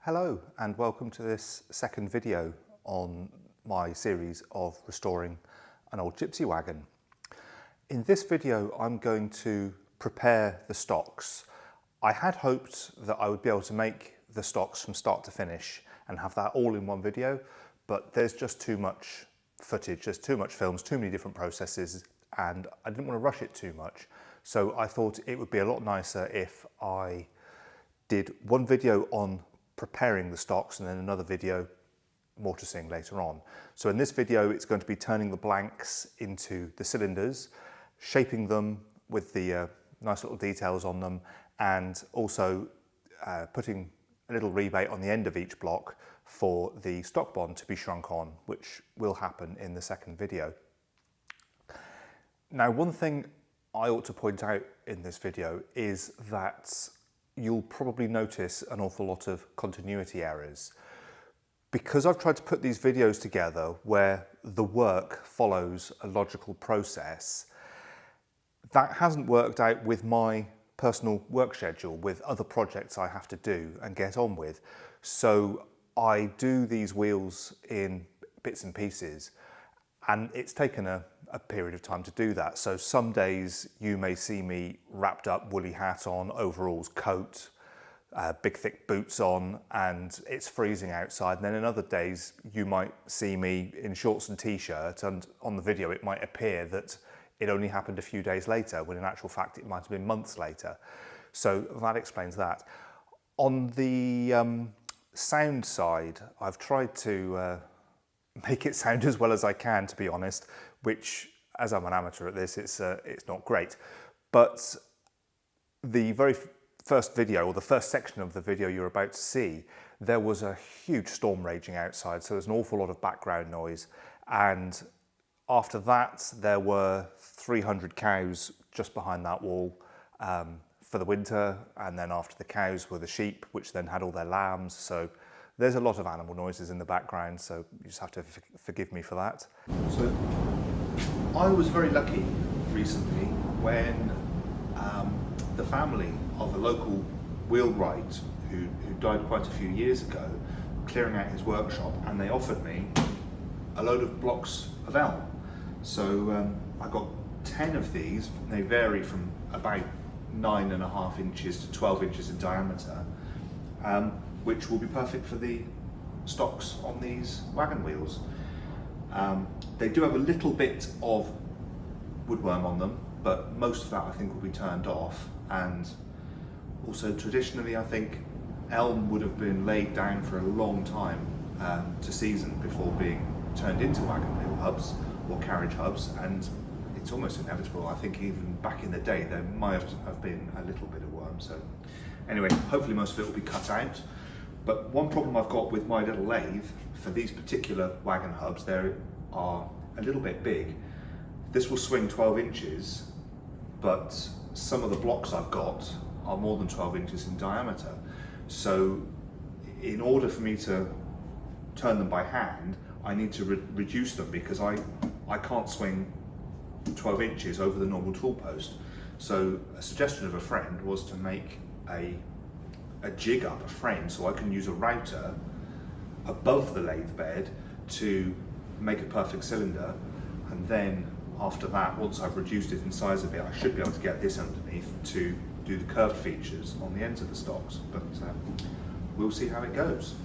Hello and welcome to this second video on my series of restoring an old gypsy wagon. In this video I'm going to prepare the stocks. I had hoped that I would be able to make the stocks from start to finish and have that all in one video, but there's just too much footage, there's too much films, too many different processes, and I didn't want to rush it too much. So I thought it would be a lot nicer if I did one video on preparing the stocks and then another video mortising later on. So in this video it's going to be turning the blanks into the cylinders, shaping them with the nice little details on them, and also putting a little rebate on the end of each block for the stock bond to be shrunk on, which will happen in the second video. Now, one thing I ought to point out in this video is that you'll probably notice an awful lot of continuity errors. Because I've tried to put these videos together where the work follows a logical process, that hasn't worked out with my personal work schedule, with other projects I have to do and get on with. So I do these wheels in bits and pieces, and it's taken a period of time to do that. So some days you may see me wrapped up, woolly hat on, overalls, coat, big thick boots on, and it's freezing outside. And then in other days you might see me in shorts and t-shirt, and on the video it might appear that it only happened a few days later, when in actual fact it might have been months later. So that explains that. On the sound side, I've tried to make it sound as well as I can, to be honest, which, as I'm an amateur at this, it's not great. But the very first video, or the first section of the video you're about to see, there was a huge storm raging outside, so there's an awful lot of background noise. And after that, there were 300 cows just behind that wall for the winter, and then after the cows were the sheep, which then had all their lambs. So there's a lot of animal noises in the background, so you just have to forgive me for that. So I was very lucky recently when the family of a local wheelwright who died quite a few years ago, clearing out his workshop, and they offered me a load of blocks of elm. So I got 10 of these. They vary from about 9.5 inches to 12 inches in diameter, which will be perfect for the stocks on these wagon wheels. They do have a little bit of woodworm on them, but most of that I think will be turned off. And also traditionally I think elm would have been laid down for a long time to season before being turned into wagon wheel hubs or carriage hubs, and it's almost inevitable. I think even back in the day there might have been a little bit of worm. So anyway, hopefully most of it will be cut out. But one problem I've got with my little lathe for these particular wagon hubs, they are a little bit big. This will swing 12 inches, but some of the blocks I've got are more than 12 inches in diameter. So in order for me to turn them by hand, I need to reduce them, because I can't swing 12 inches over the normal tool post. So a suggestion of a friend was to make a jig up, a frame, so I can use a router above the lathe bed to make a perfect cylinder. And then after that, once I've reduced it in size a bit, I should be able to get this underneath to do the curved features on the ends of the stocks. But we'll see how it goes.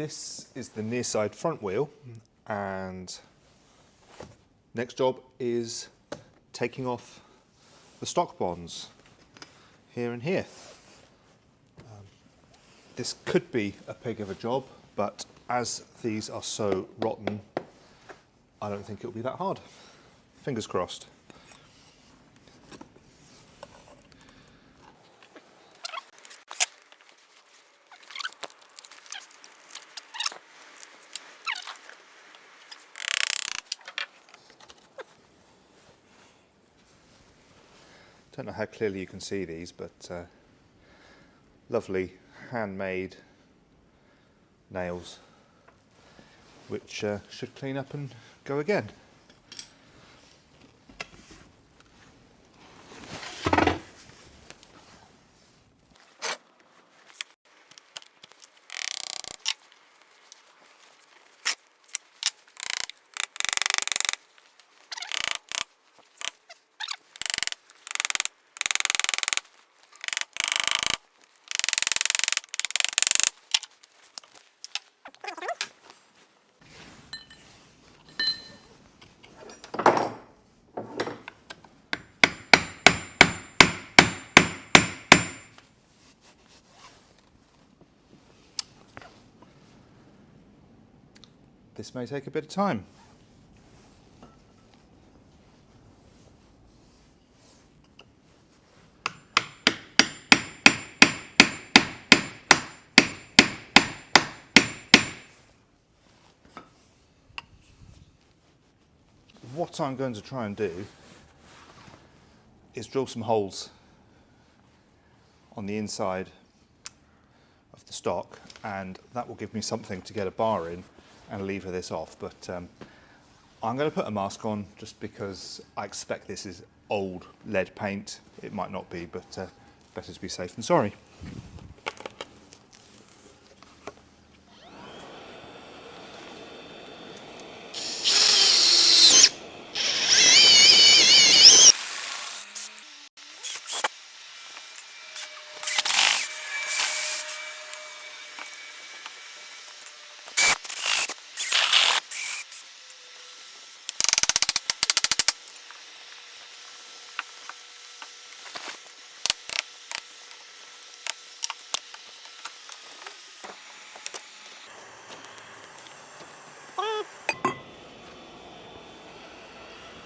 This is the near side front wheel, and next job is taking off the stock bonds here and here. This could be a pig of a job, but as these are so rotten, I don't think it'll be that hard. Fingers crossed. Don't know how clearly you can see these, but lovely handmade nails, which should clean up and go again. This may take a bit of time. What I'm going to try and do is drill some holes on the inside of the stock, and that will give me something to get a bar in and lever this off. But I'm going to put a mask on just because I expect this is old lead paint. It might not be, but better to be safe than sorry.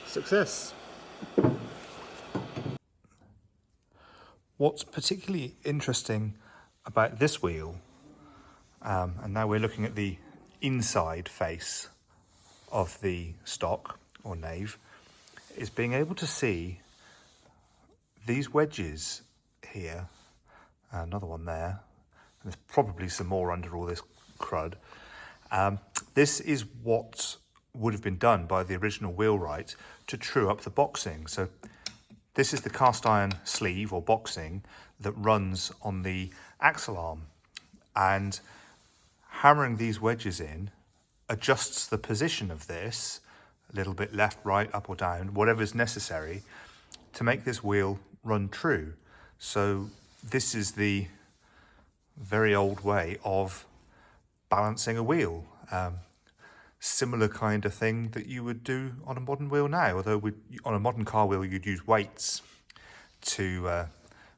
Success. What's particularly interesting about this wheel, and now we're looking at the inside face of the stock or nave, is being able to see these wedges here, another one there, and there's probably some more under all this crud. This is what would have been done by the original wheelwright to true up the boxing. So this is the cast iron sleeve or boxing that runs on the axle arm, and hammering these wedges in adjusts the position of this a little bit left, right, up or down, whatever is necessary to make this wheel run true. So this is the very old way of balancing a wheel. Similar kind of thing that you would do on a modern wheel now, although on a modern car wheel you'd use weights to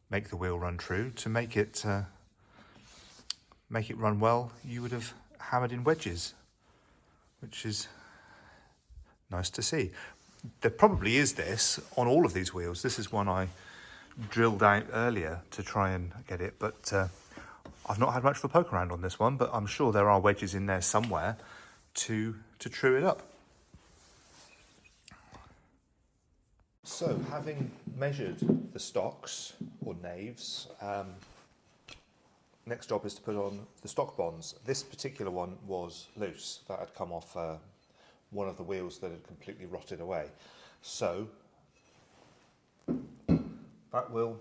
make the wheel run true. To make it run well, you would have hammered in wedges, which is nice to see. There probably is this on all of these wheels. This is one I drilled out earlier to try and get it, but I've not had much of a poke around on this one, but I'm sure there are wedges in there somewhere to true it up. So, having measured the stocks or naves, next job is to put on the stock bonds. This particular one was loose. That had come off one of the wheels that had completely rotted away. So that will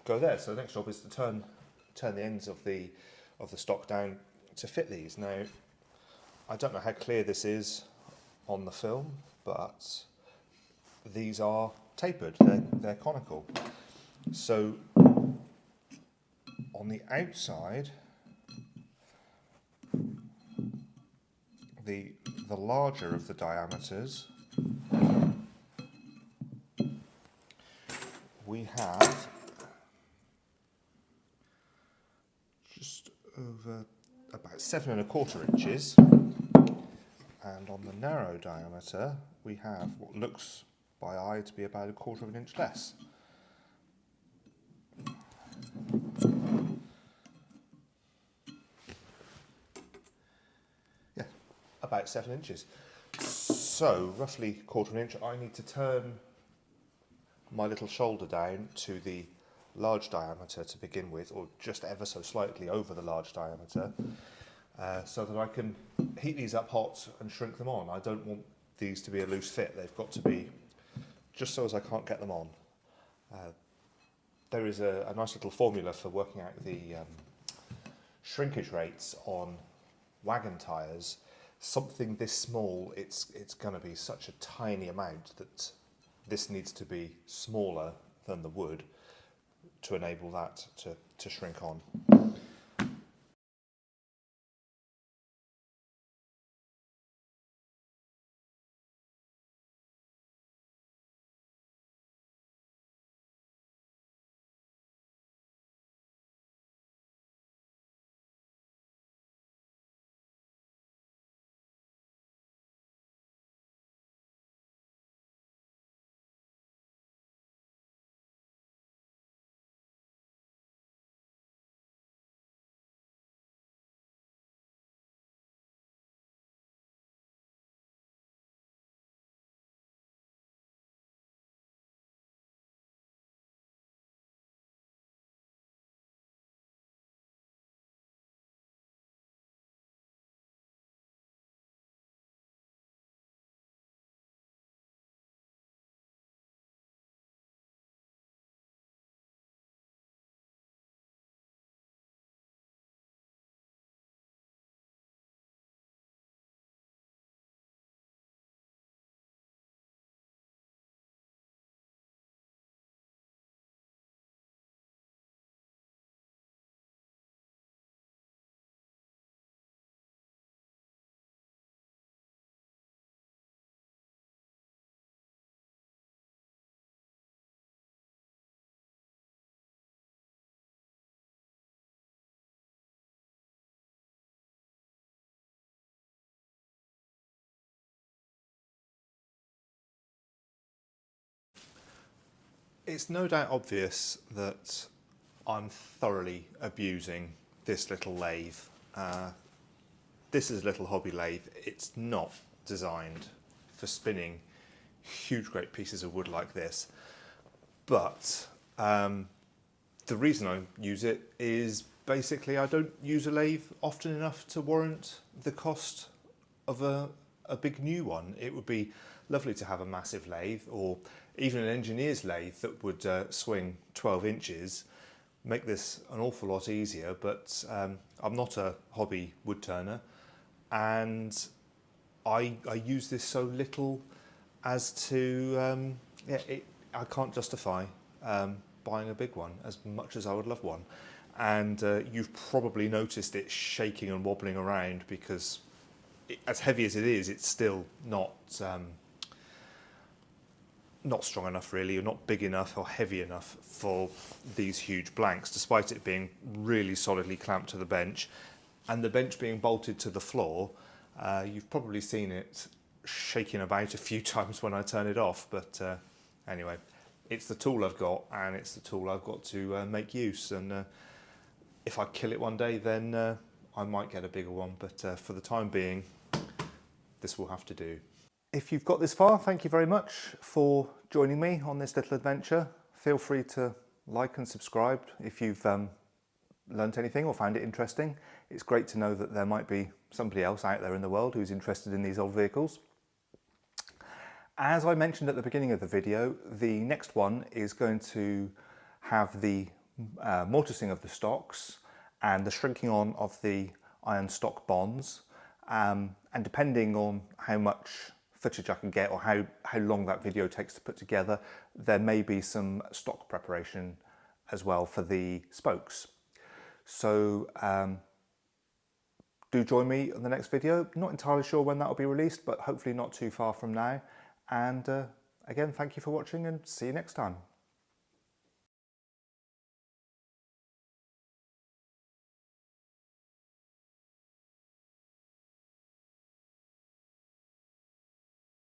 go there. So the next job is to turn the ends of the stock down to fit these. Now, I don't know how clear this is on the film, but these are tapered, they're conical. So on the outside, the larger of the diameters, we have just over about 7¼ inches, and on the narrow diameter we have what looks by eye to be about 1/4 inch less. Yeah, about 7 inches. So roughly 1/4 inch. I need to turn my little shoulder down to the large diameter to begin with, or just ever so slightly over the large diameter, so that I can heat these up hot and shrink them on. I don't want these to be a loose fit. They've got to be just so as I can't get them on. There is a nice little formula for working out the shrinkage rates on wagon tyres. Something this small, it's going to be such a tiny amount that this needs to be smaller than the wood to enable that to shrink on. It's no doubt obvious that I'm thoroughly abusing this little lathe. This is a little hobby lathe. It's not designed for spinning huge great pieces of wood like this, but the reason I use it is basically I don't use a lathe often enough to warrant the cost of a big new one. It would be lovely to have a massive lathe, or even an engineer's lathe that would swing 12 inches, make this an awful lot easier, but I'm not a hobby wood turner, and I use this so little as to, I can't justify buying a big one as much as I would love one. And you've probably noticed it shaking and wobbling around because as heavy as it is, it's still not strong enough really, or not big enough or heavy enough for these huge blanks, despite it being really solidly clamped to the bench and the bench being bolted to the floor. You've probably seen it shaking about a few times when I turn it off, but anyway, it's the tool I've got, and it's the tool I've got to make use, and if I kill it one day, then I might get a bigger one, but for the time being, this will have to do. If you've got this far, thank you very much for joining me on this little adventure. Feel free to like and subscribe if you've learnt anything or found it interesting. It's great to know that there might be somebody else out there in the world who's interested in these old vehicles. As I mentioned at the beginning of the video, the next one is going to have the mortising of the stocks and the shrinking on of the iron stock bonds, and depending on how much footage I can get or how long that video takes to put together, there may be some stock preparation as well for the spokes. So Do join me in the next video. Not entirely sure when that will be released, but hopefully not too far from now. And again, thank you for watching and see you next time.